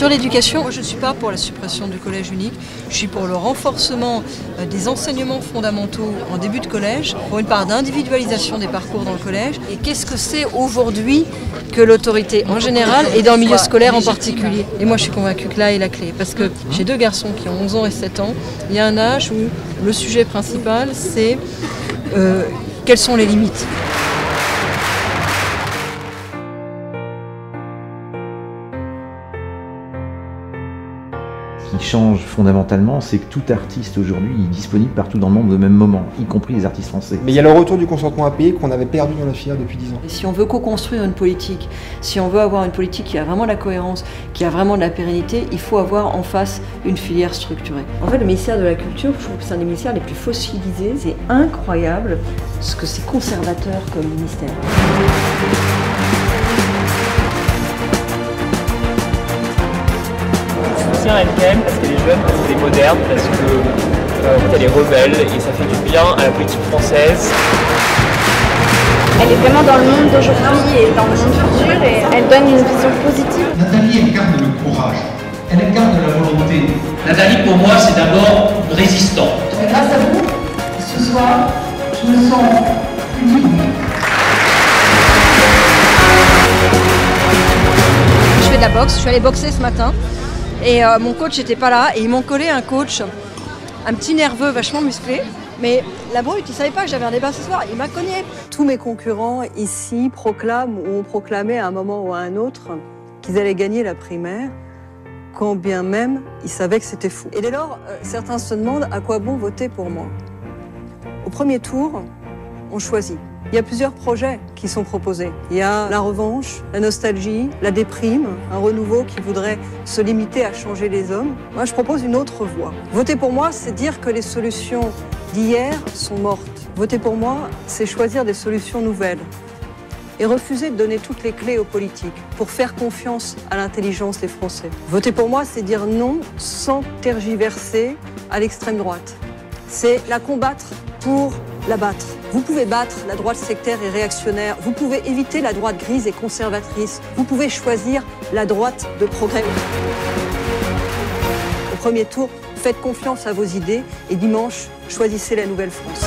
Sur l'éducation, moi je ne suis pas pour la suppression du collège unique, je suis pour le renforcement des enseignements fondamentaux en début de collège, pour une part d'individualisation des parcours dans le collège. Et qu'est-ce que c'est aujourd'hui que l'autorité en général et dans le milieu scolaire en particulier? Et moi je suis convaincue que là est la clé, parce que j'ai 2 garçons qui ont 11 ans et 7 ans, il y a un âge où le sujet principal c'est quelles sont les limites. Ce qui change fondamentalement, c'est que tout artiste aujourd'hui est disponible partout dans le monde au même moment, y compris les artistes français. Mais il y a le retour du consentement à payer qu'on avait perdu dans la filière depuis 10 ans. Et si on veut co-construire une politique, si on veut avoir une politique qui a vraiment de la cohérence, qui a vraiment de la pérennité, il faut avoir en face une filière structurée. En fait, le ministère de la Culture, je trouve que c'est un des ministères les plus fossilisés. C'est incroyable ce que c'est conservateur comme ministère. Je soutiens NKM parce qu'elle est jeune, parce qu'elle est moderne, parce qu'elle est rebelle et ça fait du bien à la politique française. Elle est vraiment dans le monde d'aujourd'hui et dans le monde futur et elle donne une vision positive. Nathalie incarne le courage, elle incarne la volonté. Nathalie pour moi c'est d'abord une résistante. Et grâce à vous, ce soir, je me sens plus libre. Je fais de la boxe, je suis allée boxer ce matin. Et mon coach n'était pas là et ils m'ont collé un coach, un petit nerveux vachement musclé. Mais la brute, il savait pas que j'avais un débat ce soir, il m'a cogné. Tous mes concurrents ici proclament ou ont proclamé à un moment ou à un autre qu'ils allaient gagner la primaire, quand bien même ils savaient que c'était fou. Et dès lors, certains se demandent à quoi bon voter pour moi. Au premier tour, on choisit. Il y a plusieurs projets qui sont proposés. Il y a la revanche, la nostalgie, la déprime, un renouveau qui voudrait se limiter à changer les hommes. Moi, je propose une autre voie. Voter pour moi, c'est dire que les solutions d'hier sont mortes. Voter pour moi, c'est choisir des solutions nouvelles et refuser de donner toutes les clés aux politiques pour faire confiance à l'intelligence des Français. Voter pour moi, c'est dire non sans tergiverser à l'extrême droite. C'est la combattre pour la battre. Vous pouvez battre la droite sectaire et réactionnaire, vous pouvez éviter la droite grise et conservatrice, vous pouvez choisir la droite de progrès. Au premier tour, faites confiance à vos idées et dimanche, choisissez la nouvelle France.